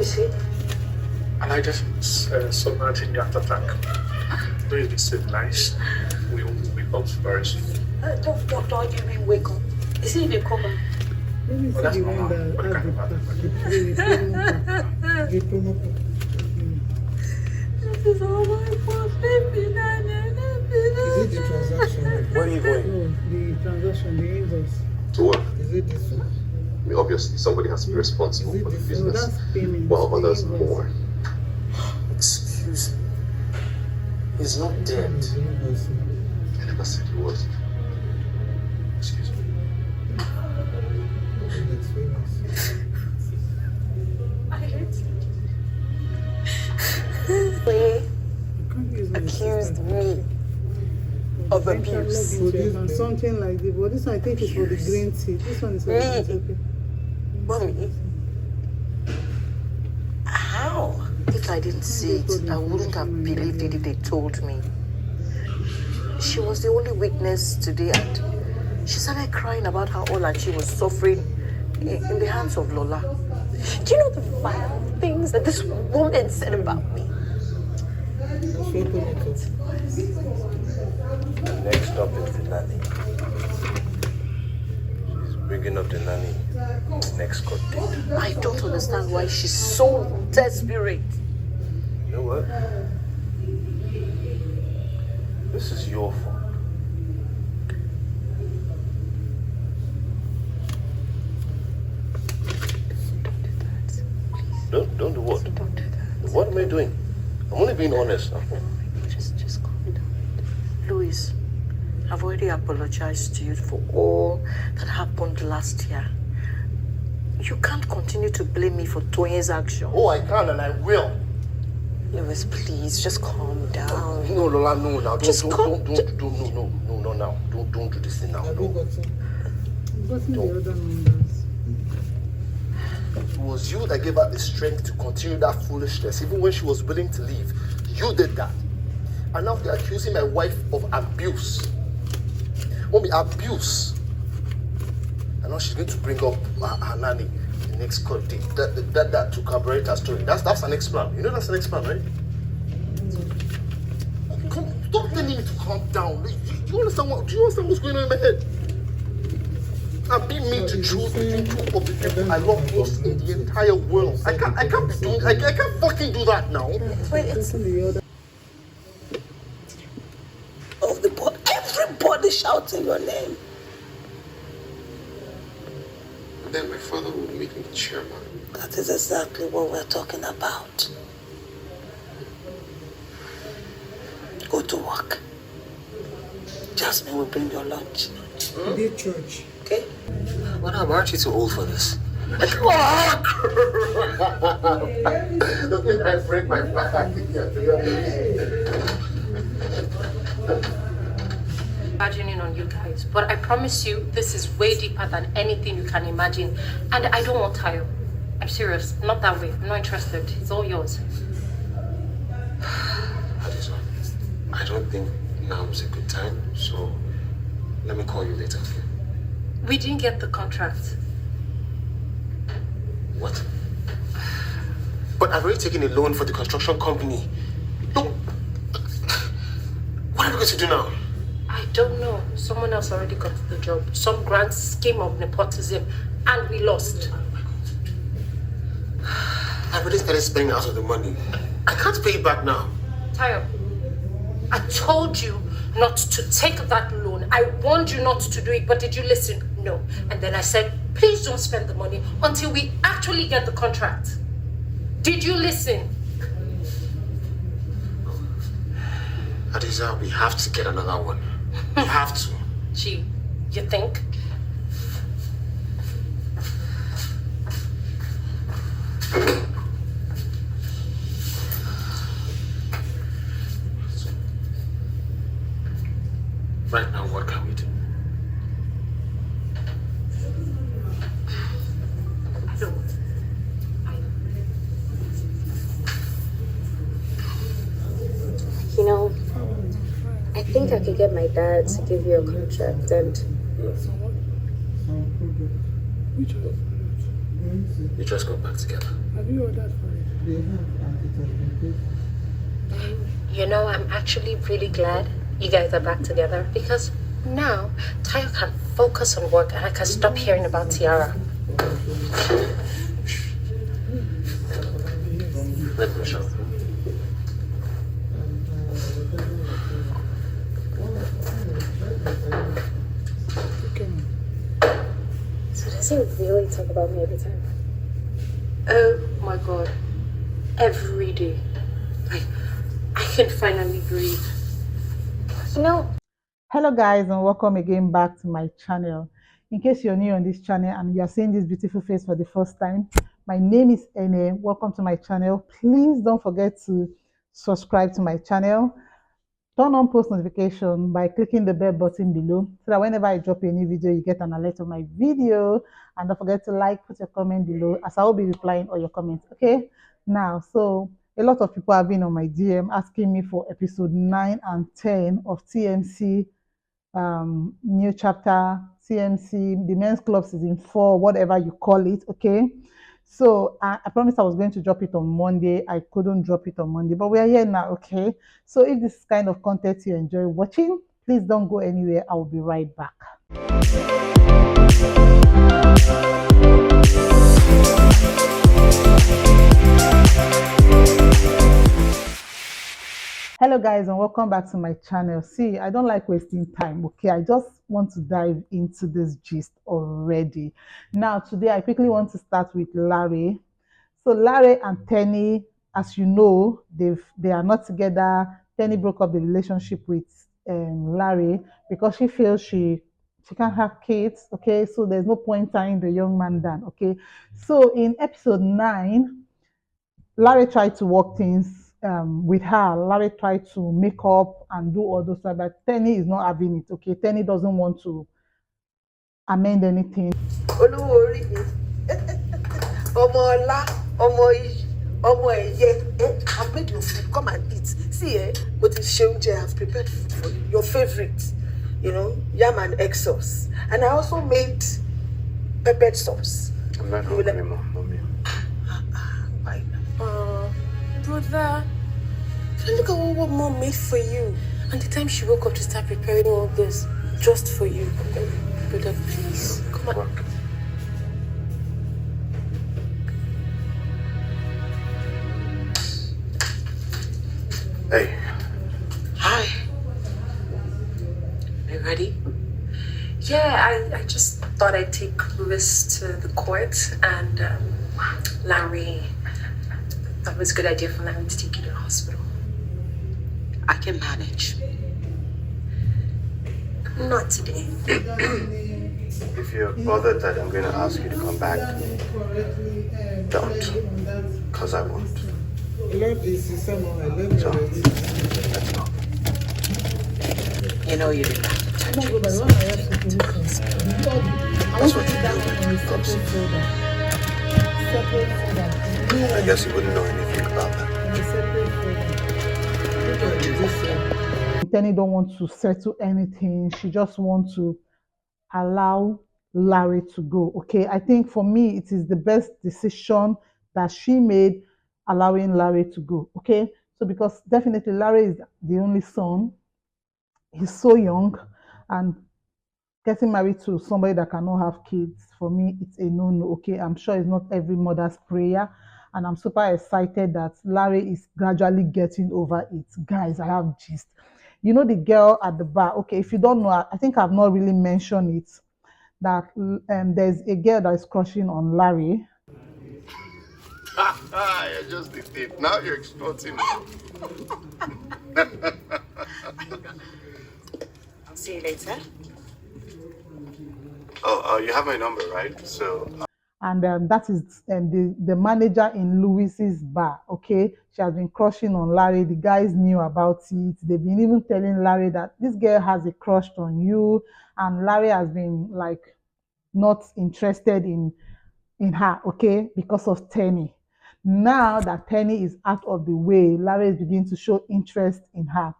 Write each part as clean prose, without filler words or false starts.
is he? And I just submerged the attack. Please be civilized. We will be both very soon. Doctor, how do you mean wake up? Is he in the coma? Well, that's normal. What kind of This is all my fault. Is it the transaction? Where are you going? No, the transaction, the invoice. To what? Is it this one? I mean, obviously, somebody has to be responsible for the No, business, that's payment. while others The more. Excuse me. He's not dead. invoice. The invoice. I never said he was. Excuse me. It's famous. I hate They You can't use my accused system. me of You can log abuse. into your account, something like this. But this one, I think is for the green tea. This one is for the green tea. Mommy, how? If I didn't see it, I wouldn't have believed it if they told me. She was the only witness today, and she started crying about how Olachi was suffering in the hands of Lola. Do you know the vile things that this woman said about me? Next up is the nanny. She's bringing up the nanny next court date. I don't understand why she's so desperate. You know what? This is your fault. Don't do what? Don't do that. What am I doing? I'm only being honest now. Just calm down. Louis, I've already apologized to you for all that happened last year. You can't continue to blame me for Toye's action. Oh, I can and I will. Louis, please, just calm down. No, Lola, no, now. Just Don't, no, now. Don't do this thing now. Have you No. gotten the other numbers? It was you that gave her the strength to continue that foolishness, even when she was willing to leave. You did that. And now they're accusing my wife of abuse. Mommy, abuse. And now she's going to bring up her nanny the next court date. That to corroborate her story. That's an ex-plan. You know that's an ex-plan, right? Stop telling me to calm down. Do you understand what's going on in my head? I'm being made to choose between two of the people I love most in the entire world. I can't be doing. I can't fucking do that now. Wait, it's The other. of the board. Everybody shouting your name. Then my father would make me chairman. That is exactly what we're talking about. Go to work. Jasmine will bring your lunch. The church. Okay? What aren't you too old for this? Look at I break my back. Imagining on you guys, but I promise you this is way deeper than anything you can imagine, and I don't want Tayo. I'm serious, not that way. I'm not interested. It's all yours. I don't think now is a good time, so let me call you later. We didn't get the contract. What? But I've already taken a loan for the construction company. No. What are we going to do now? I don't know. Someone else already got the job. Some grand scheme of nepotism, and we lost. I've already started spending out of the money. I can't pay it back now. Tayo, I told you not to take that loan. I warned you not to do it, but did you listen? No. And then I said, please don't spend the money until we actually get the contract. Did you listen? Adiza, we have to get another one. We have to. Gee, you think? Right now, what can we do? I don't. You know, I think I could get my dad to give you a contract and Which of You just got back together. Have you ordered for it? You know, I'm actually really glad you guys are back together because now Tayo can focus on work and I can stop hearing about Tiara. Let me show. So does he really talk about me every time? Oh my god. Every day. I can finally breathe. No. Hello guys, and welcome again back to my channel. In case you're new on this channel and you're seeing this beautiful face for the first time, my name is Teni. Welcome to my channel. Please don't forget to subscribe to my channel. Turn on post notification by clicking the bell button below so that whenever I drop a new video, you get an alert of my video. And don't forget to put your comment below as I will be replying all your comments. Okay, now, so a lot of people have been on my DM asking me for episode 9 and 10 of TMC, new chapter, TMC, the men's club season 4, whatever you call it. Okay, so I promised I was going to drop it on Monday. I couldn't drop it on Monday, but we are here now. Okay, so if this is kind of content you enjoy watching, please don't go anywhere. I will be right back. Hello guys, and welcome back to my channel. See, I don't like wasting time. Okay, I just want to dive into this gist already. Now today I quickly want to start with Lanre. So Lanre and Teni, as you know, they are not together. Teni broke up the relationship with Lanre because she feels she can't have kids. Okay, so there's no point tying the young man down. Okay, so in episode 9, Lanre tried to work things with her. Lanre tried to make up and do all those stuff, but Teni is not having it. Okay, Teni doesn't want to amend anything. Ọmọ ọlá, ọmọ iyì, ọmọ ẹ̀yẹ. I've made your food. Come and eat. See, mo ti ṣe oúnjẹ. I've prepared food for you. Your favorite, yam and egg sauce. And I also made peppered sauce. I'm not hungry anymore, mommy. Why? Brother, look at what mom made for you. And the time she woke up to start preparing all this just for you. Brother, please, come on. Work. Hey. Hi. Are you ready? Yeah, I just thought I'd take Liz to the court and Lanre. That was a good idea for Lanre to take you to the hospital. I can manage. Not today. If you're bothered that I'm going to ask you to come back, don't. Because I won't. I love this. So, let's go. You know you didn't have to touch it. That's what you do. I guess you wouldn't know anything about that. Teni don't want to settle anything. She just wants to allow Lanre to go. Okay, I think for me it is the best decision that she made, allowing Lanre to go. Okay, so because definitely Lanre is the only son. He's so young, and getting married to somebody that cannot have kids, for me it's a no-no. Okay, I'm sure it's not every mother's prayer, and I'm super excited that Lanre is gradually getting over it. Guys, I have gist. You know the girl at the bar. Okay, if you don't know, I think I've not really mentioned it, that there's a girl that is crushing on Lanre. You're just the tip. Now you're exploiting me. I'll see you later. Oh, you have my number, right? So. And that is the manager in Louis's bar. Okay, she has been crushing on Lanre. The guys knew about it. They've been even telling Lanre that this girl has a crush on you, and Lanre has been like not interested in her. Okay, because of Teni. Now that Teni is out of the way, Lanre is beginning to show interest in her.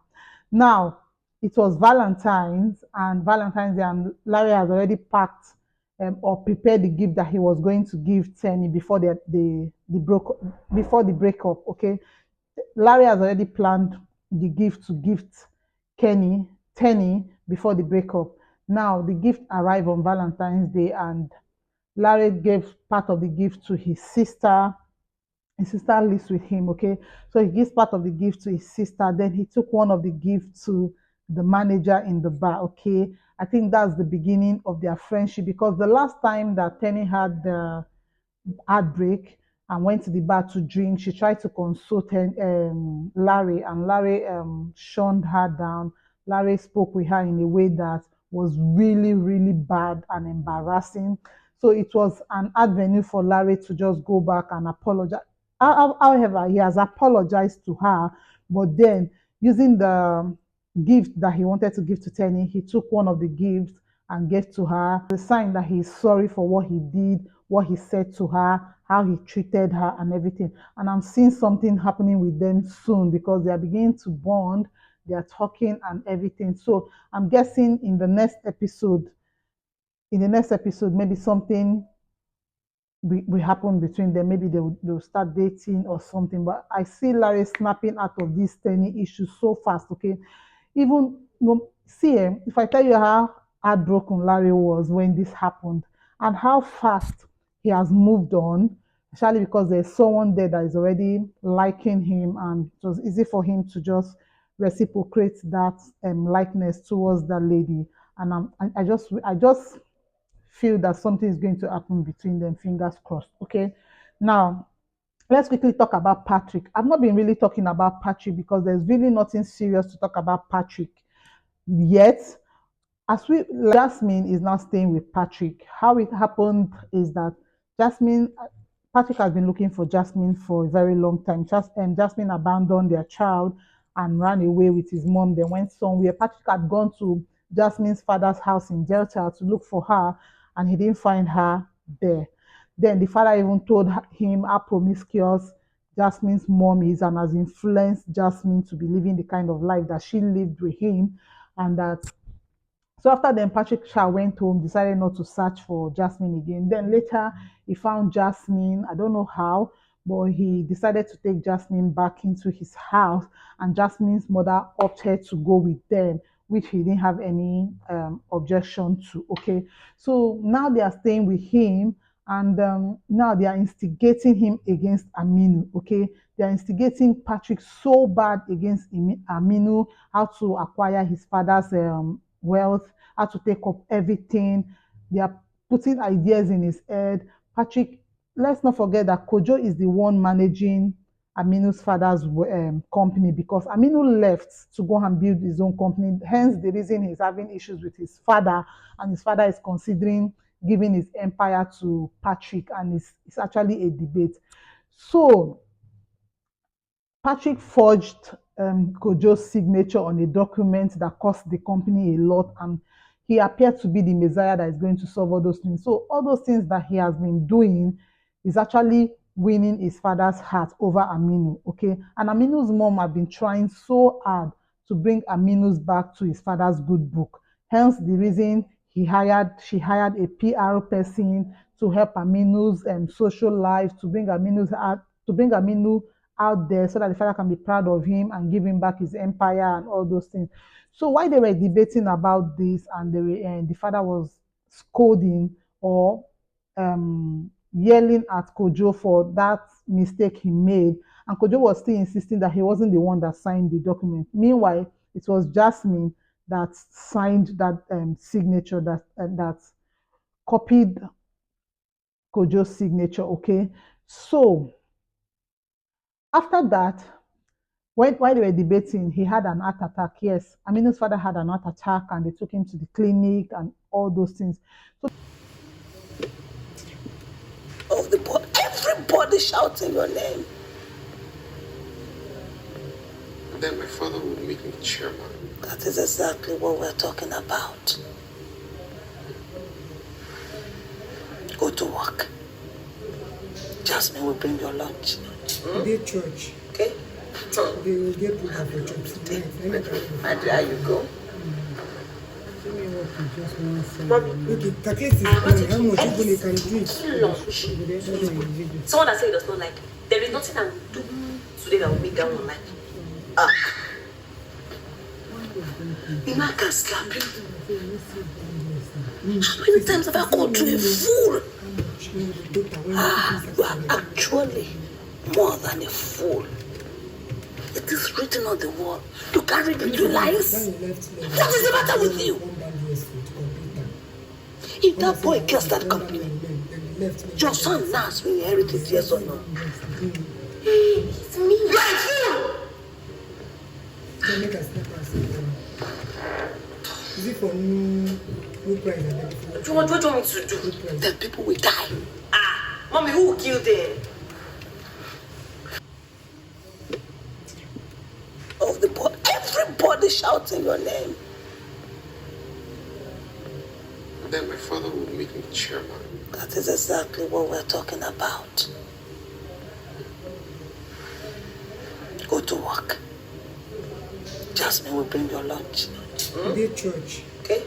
Now it was Valentine's Day, and Lanre has already packed or prepare the gift that he was going to give Teni before before the breakup. Okay, Larry has already planned the gift to gift Teni before the breakup. Now the gift arrived on Valentine's Day, and Larry gave part of the gift to his sister. His sister lives with him, okay? So he gives part of the gift to his sister. Then he took one of the gifts to the manager in the bar, okay? I think that's the beginning of their friendship, because the last time that Penny had the heartbreak and went to the bar to drink, she tried to console Larry, and Larry shunned her down. Larry spoke with her in a way that was really, really bad and embarrassing. So it was an avenue for Larry to just go back and apologize. However, he has apologized to her, but then using the gift that he wanted to give to Teni, he took one of the gifts and gave to her. The sign that he's sorry for what he did, what he said to her, how he treated her, and everything. And I'm seeing something happening with them soon, because they are beginning to bond. They are talking and everything. So I'm guessing in the next episode, maybe something will happen between them. Maybe they'll start dating or something. But I see Larry snapping out of this Teni issue so fast. Okay, even see, if I tell you how heartbroken Larry was when this happened, and how fast he has moved on, especially because there's someone there that is already liking him, and it was easy for him to just reciprocate that likeness towards that lady. And I just feel that something is going to happen between them. Fingers crossed. Okay, now let's quickly talk about Patrick. I've not been really talking about Patrick because there's really nothing serious to talk about Patrick yet. Jasmine is now staying with Patrick. How it happened is that Patrick has been looking for Jasmine for a very long time. Jasmine abandoned their child and ran away with his mom. They went somewhere. Patrick had gone to Jasmine's father's house in Delta to look for her, and he didn't find her there. Then the father even told him how promiscuous Jasmine's mom is, and has influenced Jasmine to be living the kind of life that she lived with him. And that, so after then, Patrick Shah went home, decided not to search for Jasmine again. Then later, he found Jasmine. I don't know how, but he decided to take Jasmine back into his house, and Jasmine's mother opted to go with them, which he didn't have any objection to. Okay, so now they are staying with him, and now they are instigating him against Aminu. Okay, they are instigating Patrick so bad against Aminu, how to acquire his father's wealth, how to take up everything. They are putting ideas in his head. Patrick, let's not forget that Kojo is the one managing Aminu's father's company, because Aminu left to go and build his own company. Hence the reason he's having issues with his father, and his father is considering giving his empire to Patrick, and it's actually a debate. So Patrick forged Kojo's signature on a document that cost the company a lot, and he appeared to be the messiah that is going to solve all those things. So all those things that he has been doing is actually winning his father's heart over Aminu. Okay, and Aminu's mom had been trying so hard to bring Aminu's back to his father's good book. Hence the reason she hired a PR person to help Aminu's social life, to bring Aminu out there, so that the father can be proud of him and give him back his empire and all those things. So while they were debating about this, and the father was scolding or yelling at Kojo for that mistake he made, and Kojo was still insisting that he wasn't the one that signed the document. Meanwhile, it was Jasmine that signed that signature, that copied Kojo's signature. Okay, so after that, while they were debating, he had an heart attack. Yes, Aminu's father had an heart attack, and they took him to the clinic and all those things. So Of the board, everybody shouting your name. Then my father would make me chairman. That is exactly what we're talking about. Go to work. Jasmine will bring your lunch. They church. Okay? They will get to have a job. And there you go. Give me what you just Okay, calculate his money. How much you can drink? Someone that said he does not like. There is nothing I will do today that will make that one like. Ah. Ima can slap you. How many times have I called you a fool? You are actually more than a fool. It is written on the wall. You carry the lies. What is the matter with you? If that boy kills that company, your son now has been inherited, yes or no? It's me. You are a fool! Is it for new price? What do you want me to do? Then people will die. Ah, mommy, who will kill them? Of the board, everybody shouting your name. Then my father would make me chairman. That is exactly what we're talking about. Go to work. Jasmine will bring your lunch. They church. Okay?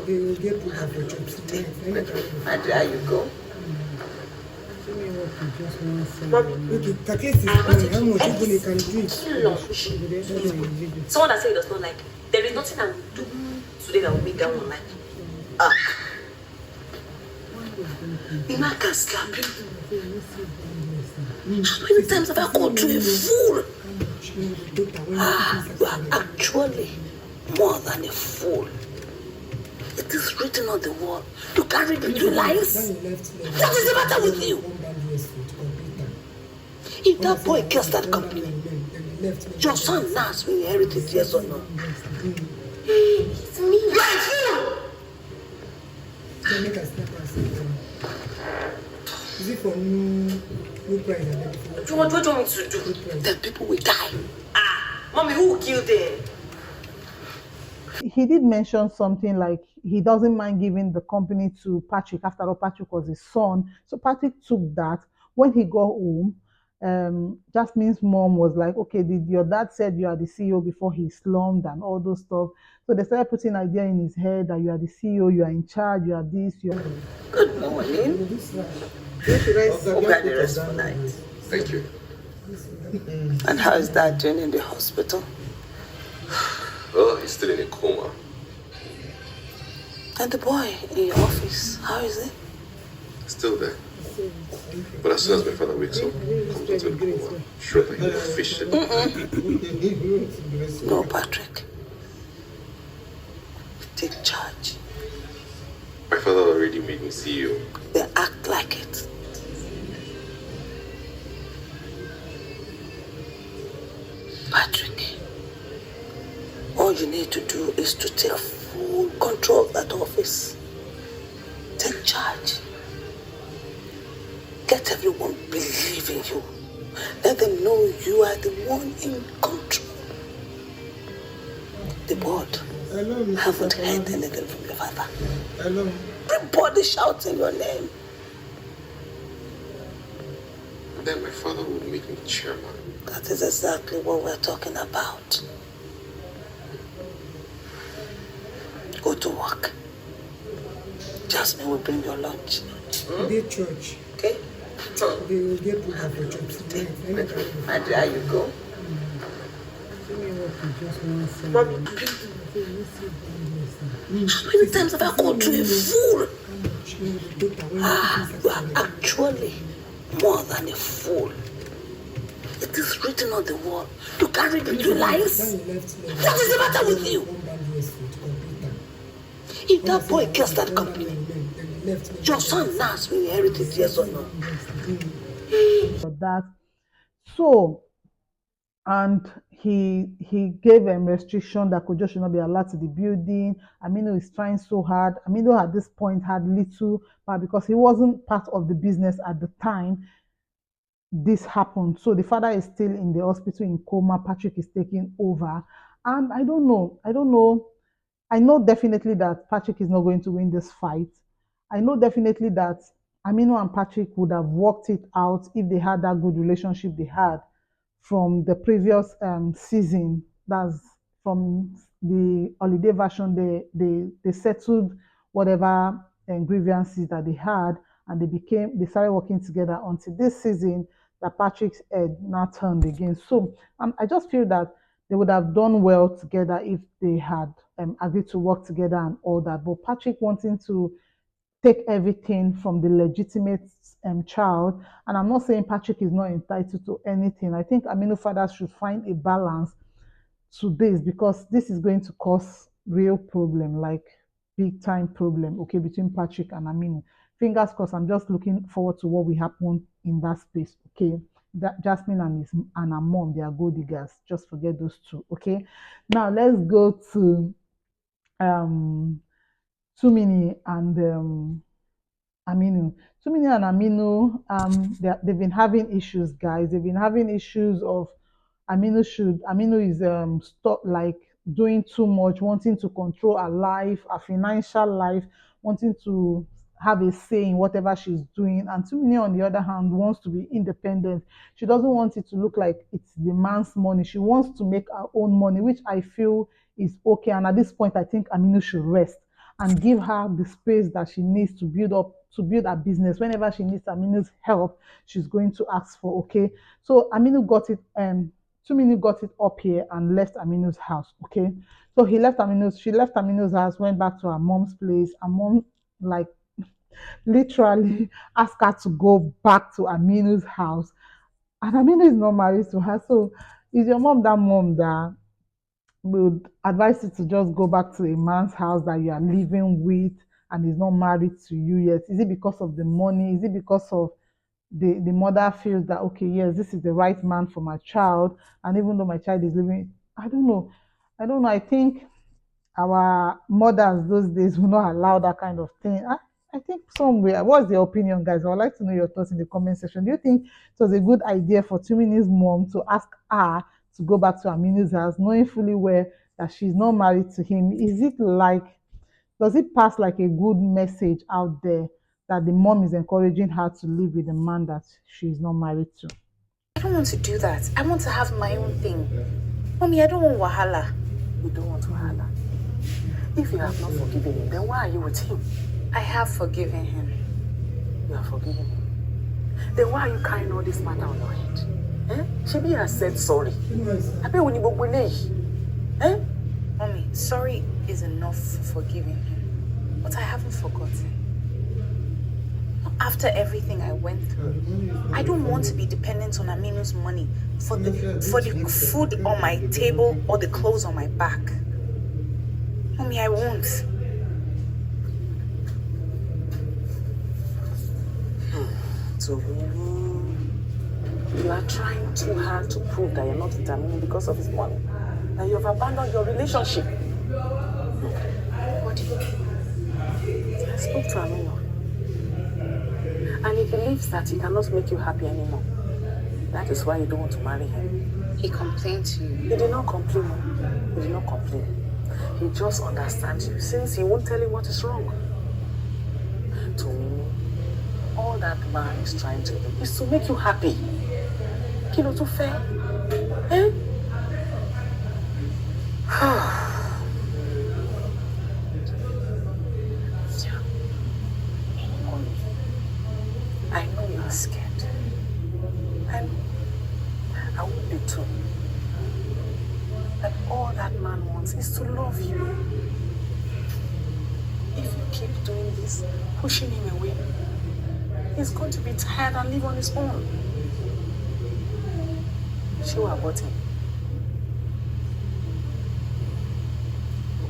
They will get to have a church. And there you go. Okay, calculate his money. How much you can drink? Someone that said he does not like. There is nothing I will do today that will make that one like. Ah. Ima can slap you. How many times have I called you a fool? You are actually more than a fool. It is written on the wall. You carry the lies. What is the matter with you? If that boy kills that company, your son now has been inherited, yes or no? It's me. You are a fool! Is it for new price? What do you want me to do? Then people will die. Ah, mommy, who will kill them? He did mention something like he doesn't mind giving the company to Patrick. After all, Patrick was his son. So Patrick took that. When he got home, Jasmine's mom was like, okay, did your dad said you are the CEO before he slummed and all those stuff. So they started putting idea in his head that you are the CEO, you are in charge, you are this, you are... Good morning. Hope you had a restful night. Thank you. And how is Dad doing in the hospital? Well, he's still in a coma. And the boy in your office, how is he? Still there. But as soon as my father wakes up, comes out of the coma, sure that he'll fish it. No, Patrick. Take charge. My father already made me CEO. Then act like it. Patrick, all you need to do is to take full control of that office. Take charge. Get everyone believing you. Let them know you are the one in control. The board haven't heard anything from your father. Everybody shouting your name. Then my father would make me chairman. That is exactly what we're talking about. Go to work. Jasmine will bring your lunch. They church. Okay? They will get to have a church. And there you go. How many times have I called you a fool? You are actually more than a fool. It is written on the wall. You carry the lies. What is the matter with you? If that boy kills that company, your son now has been inherited, yes or no? That. So, and he gave a restriction that Kojo should not be allowed to the building. Aminu is trying so hard. Aminu at this point had little, but because he wasn't part of the business at the time, this happened. So the father is still in the hospital in coma. Patrick is taking over. And I don't know. I know definitely that Patrick is not going to win this fight. I know definitely that Aminu and Patrick would have worked it out if they had that good relationship they had from the previous season. That's from the holiday version, they settled whatever grievances that they had, and they started working together until this season that Patrick's head now turned again. So I just feel that they would have done well together if they had agreed to work together and all that. But Patrick wanting to take everything from the legitimate child, and I'm not saying Patrick is not entitled to anything. I think Aminu fathers should find a balance to this, because this is going to cause real problem, like big time problem, okay, between Patrick and Aminu. Fingers crossed. I'm just looking forward to what will happen in that space, okay. That Jasmine and her mom, they are gold diggers. Just forget those two, okay. Now let's go to um Tumini and Aminu. Tumini and Aminu, they've been having issues, guys. They've been having issues of Aminu is stop like doing too much, wanting to control her life, her financial life, wanting to have a say in whatever she's doing. And Tumini, on the other hand, wants to be independent. She doesn't want it to look like it's the man's money. She wants to make her own money, which I feel is okay. And at this point, I think Aminu should rest and give her the space that she needs to build her business. Whenever she needs Aminu's help, she's going to ask for, okay. So Aminu got it 2 minutes got it up here and left Aminu's house, okay. So she left Aminu's house, went back to her mom's place. Her mom, like, literally asked her to go back to Aminu's house. And Aminu is not married to her. So is your mom that mom that would advise you to just go back to a man's house that you are living with and is not married to you yet? Is it because of the money? Is it because of the mother feels that, okay, yes, this is the right man for my child, and even though my child is living, I don't know. I think our mothers those days will not allow that kind of thing. I think somewhere. What's your opinion, guys? I would like to know your thoughts in the comment section. Do you think it was a good idea for Tumini's mom to ask her to go back to Aminu's house, knowing fully well that she's not married to him? Does it pass like a good message out there that the mom is encouraging her to live with a man that she's not married to? I don't want to do that. I want to have my own thing. Mommy, I don't want wahala. You don't want wahala? If you have not forgiven him, then why are you with him? I have forgiven him. You have forgiven him? Then why are you carrying all this matter on your head? Shebi has said sorry. Mommy, sorry is enough for forgiving him. But I haven't forgotten. After everything I went through, I don't want to be dependent on Aminu's money for the food on my table or the clothes on my back. Mommy, I won't. So you are trying too hard to prove that you're not with Aminu because of his money. That you have abandoned your relationship. What do you mean? I spoke to Aminu. And he believes that he cannot make you happy anymore. That is why you don't want to marry him. He complained to you? He did not complain. He did not complain. He just understands you since he won't tell you what is wrong. To me, all that man is trying to do is to make you happy. Kilo to fair. Eh? I know you're scared. I would be too. But all that man wants is to love you. If you keep doing this, pushing him away, he's going to be tired and live on his own. She will abort him.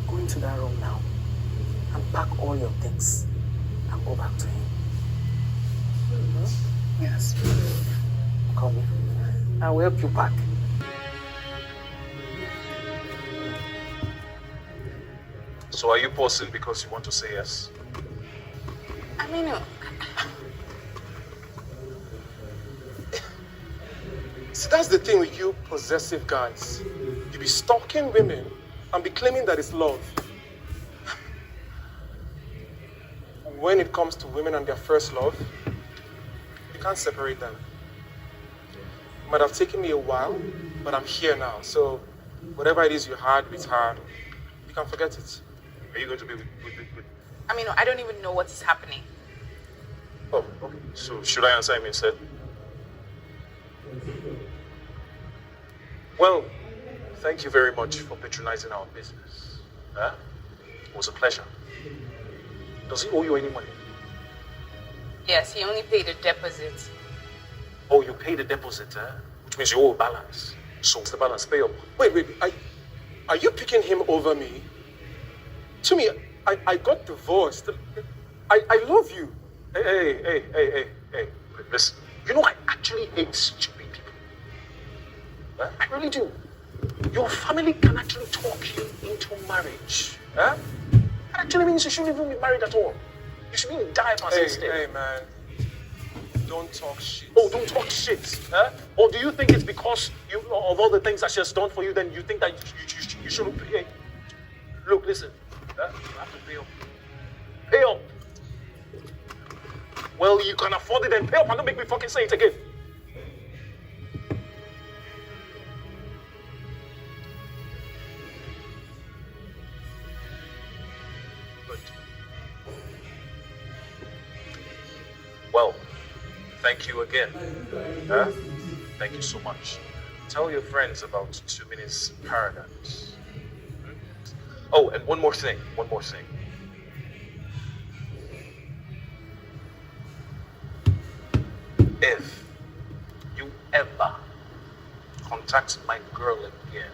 Go into that room now and pack all your things and go back to him. Yes. Come here. I will help you pack. So are you pausing because you want to say yes? I mean, see, that's the thing with you possessive guys. You be stalking women and be claiming that it's love. When it comes to women and their first love, you can't separate them. It might have taken me a while, but I'm here now. So whatever it is you had with her, can forget it. Are you going to be with I mean, I don't even know what is happening. Oh, okay. So should I answer him instead? Well, thank you very much for patronizing our business. Huh? It was a pleasure. Does he owe you any money? Yes, he only paid a deposit. Oh, you paid a deposit, huh? Which means you owe a balance. So what's the balance? Pay up. Wait. Are you picking him over me? To me, I got divorced. I love you. Hey. Listen, you know I actually hate stupid people. Huh? I really do. Your family can actually talk you into marriage. Huh? That actually means you shouldn't even be married at all. You should be in diapers instead. Hey, man. Don't talk shit. Oh, don't talk shit. Huh? Or do you think it's because of all the things that she has done for you, then you think that you shouldn't pay? Look, listen. Huh? You have to pay up. Pay up. Well, you can afford it, then pay up and don't make me fucking say it again. Good. Well, thank you again. Huh? Thank you so much. Tell your friends about 2 Minutes Paradise. Oh, and one more thing. If you ever contact my girl again,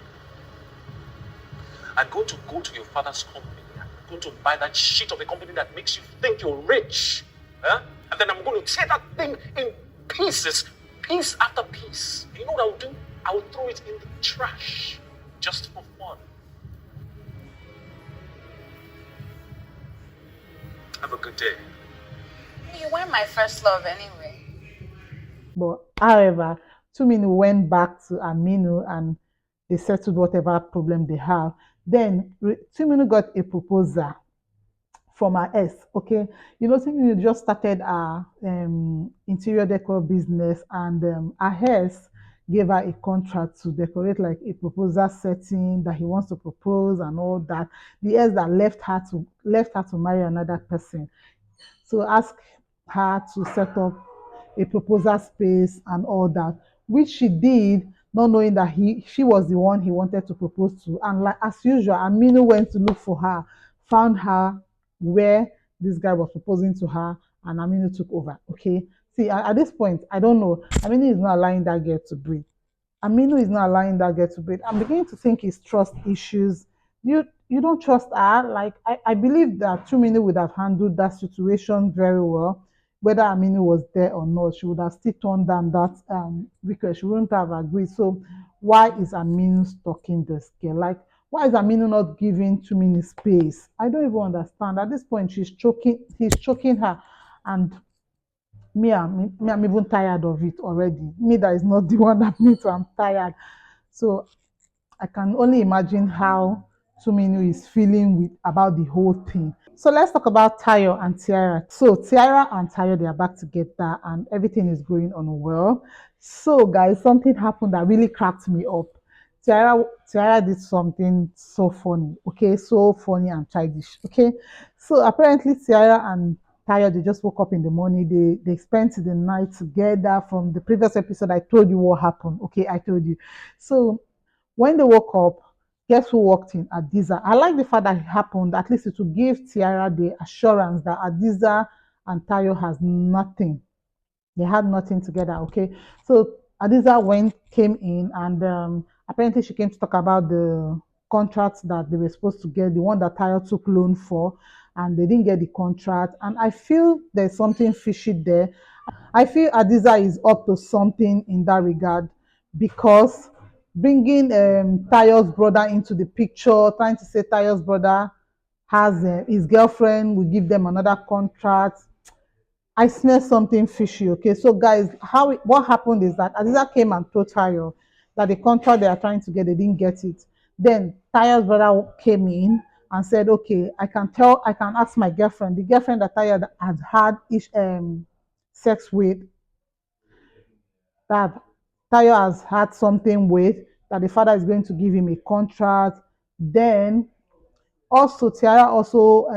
I'm going to go to your father's company. I'm going to buy that shit of a company that makes you think you're rich. Huh? And then I'm going to tear that thing in pieces, piece after piece. You know what I'll do? I'll throw it in the trash just for fun. Have a good day. You weren't my first love anyway. But however, Tuminu went back to Aminu and they settled whatever problem they have. Then Tuminu got a proposal from her ex. Okay, you know, Tuminu just started her interior decor business, and her ex gave her a contract to decorate like a proposal setting that he wants to propose and all that. The ex that left her to marry another person. So ask her to set up a proposal space and all that, which she did, not knowing that she was the one he wanted to propose to. And like as usual, Aminu went to look for her, found her where this guy was proposing to her, and Aminu took over. Okay. See, at this point, I don't know. Aminu is not allowing that girl to breathe. Aminu is not allowing that girl to breathe. I'm beginning to think it's trust issues. You don't trust her. Like I believe that Tuminu would have handled that situation very well. Whether Aminu was there or not, she would have still turned down that request. She wouldn't have agreed. So why is Aminu stalking this girl? Like, why is Aminu not giving Tuminu space? I don't even understand. At this point, he's choking her, and I'm even tired of it already. Me that is not the one that means I'm tired. So I can only imagine how Tuminu is feeling about the whole thing. So let's talk about Tayo and Tiara. So Tiara and Tayo, they are back together and everything is going on well. So guys, something happened that really cracked me up. Tiara did something so funny, okay, so funny and childish, okay. So apparently Tiara and Tayo, they just woke up in the morning. They spent the night together. From the previous episode, I told you what happened. Okay, I told you. So when they woke up, guess who walked in? Adiza. I like the fact that it happened. At least it will give Tiara the assurance that Adiza and Tayo has nothing. They had nothing together. Okay. So Adiza came in, and apparently she came to talk about the contract that they were supposed to get, the one that Tayo took loan for, and they didn't get the contract. And I feel there's something fishy there. I feel Adiza is up to something in that regard, because bringing Tayo's brother into the picture, trying to say Tayo's brother has his girlfriend will give them another contract. I smell something fishy. Okay, so guys, what happened is that Adiza came and told Tayo that the contract they are trying to get, they didn't get it. Then Tayo's brother came in and said, okay, I can ask my girlfriend, the girlfriend that Tayo had sex with, that Tayo has had something with, that the father is going to give him a contract. Then Also, Tiara also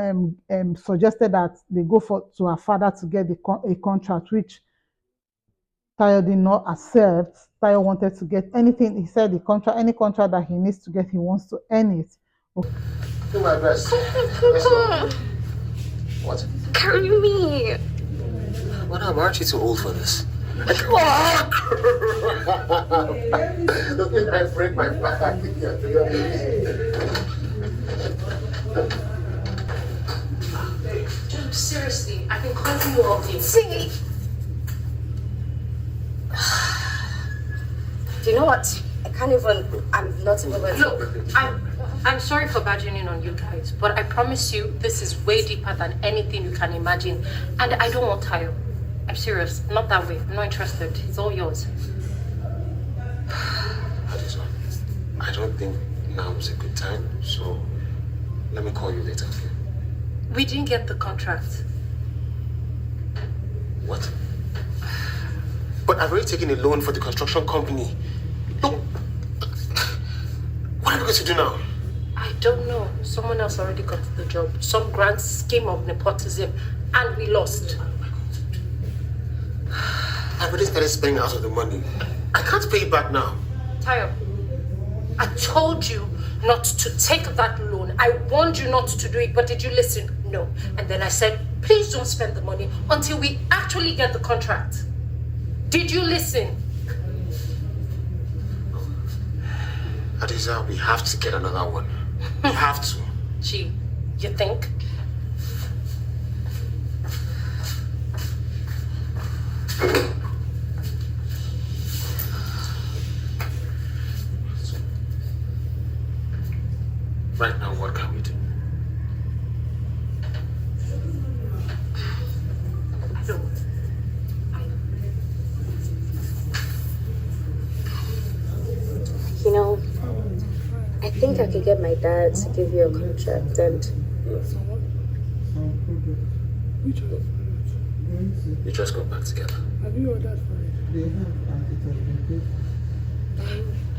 suggested that they go to her father to get a contract, which Tayo did not accept. Tayo wanted to get anything. He said any contract that he needs to get, he wants to earn it. Do my best. Let's go. What? Carry me. What up? Aren't you too old for this? Look, I break my back. Dude, seriously, I've been calling you all day. See? Do you know what? I'm not even going to... Look, I'm sorry for badgering in on you guys, but I promise you this is way deeper than anything you can imagine. And I don't want Tayo. I'm serious. Not that way. I'm not interested. It's all yours. I don't think now is a good time, so let me call you later. We didn't get the contract. What? But I've already taken a loan for the construction company. Look, what are we going to do now? I don't know. Someone else already got the job. Some grand scheme of nepotism, and we lost. I've already started spending out of the money. I can't pay it back now. Tayo, I told you not to take that loan. I warned you not to do it, but did you listen? No. And then I said, please don't spend the money until we actually get the contract. Did you listen? Adiza, we have to get another one. We have to. Gee, you think? Right now, what can we do? I don't. You know, I think I could get my dad to give you a contract and... You just go back together. Have you ordered for it?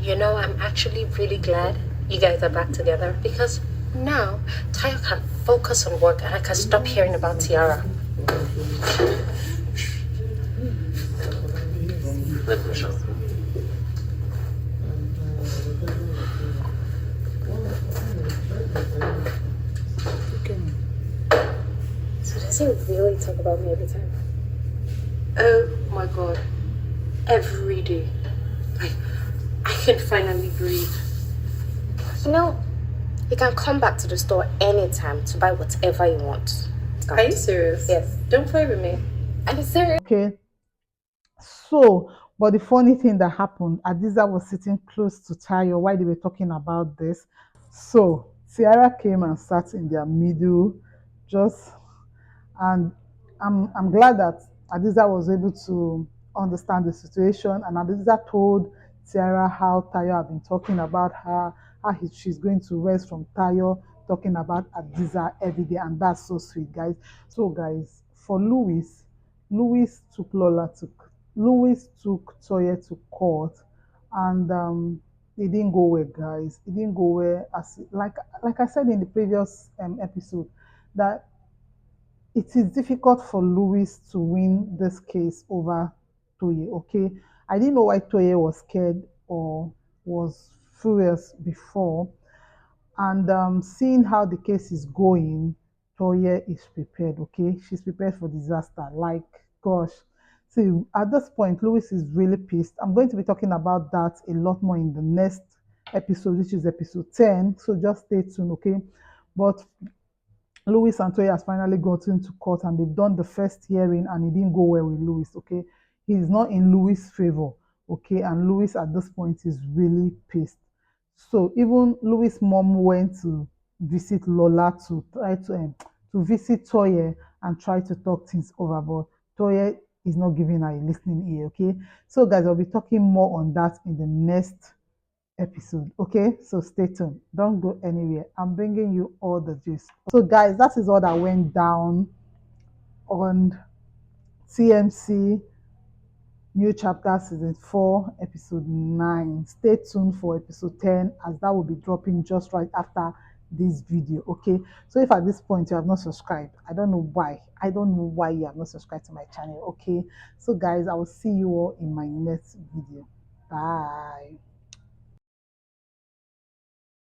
You know, I'm actually really glad you guys are back together because now Tayo can focus on work and I can stop hearing about Tiara. Let me show. So does he really talk about me every time? Oh my god. Every day. Like, I can finally breathe. You know, you can come back to the store anytime to buy whatever you want. Are you serious? Yes. Don't play with me. I'm serious. Okay. So, but the funny thing that happened, Adiza was sitting close to Tayo while they were talking about this. So, Tiara came and sat in their middle, and I'm glad that Adiza was able to understand the situation, and Adiza told Tiara how Tayo had been talking about her, how she's going to rest from Tayo talking about Adiza every day, and that's so sweet, guys. So, guys, for Louis took Toye to court, and it didn't go well, guys. It didn't go well. As like I said in the previous episode, that it is difficult for Louis to win this case over Toye. Okay, I didn't know why Toye was scared or was furious before, and seeing how the case is going, Toye is prepared. Okay, she's prepared for disaster. Like, gosh. See, at this point, Louis is really pissed. I'm going to be talking about that a lot more in the next episode, which is episode 10. So just stay tuned, okay? But Louis and Toye has finally gotten to court and they've done the first hearing and it didn't go well with Louis, okay? He's not in Louis' favor, okay? And Louis at this point is really pissed. So even Louis' mom went to visit Lola to try to visit Toye and try to talk things over, but Toye is not giving her a listening ear, okay? So guys, I'll be talking more on that in the next episode, okay? So stay tuned, don't go anywhere. I'm bringing you all the gist. So guys, that is all that went down on TMC New Chapter Season 4 Episode 9. Stay tuned for Episode 10 as that will be dropping just right after this video. Okay, so if at this point you have not subscribed, I don't know why. I don't know why you have not subscribed to my channel. Okay, so guys, I will see you all in my next video. Bye.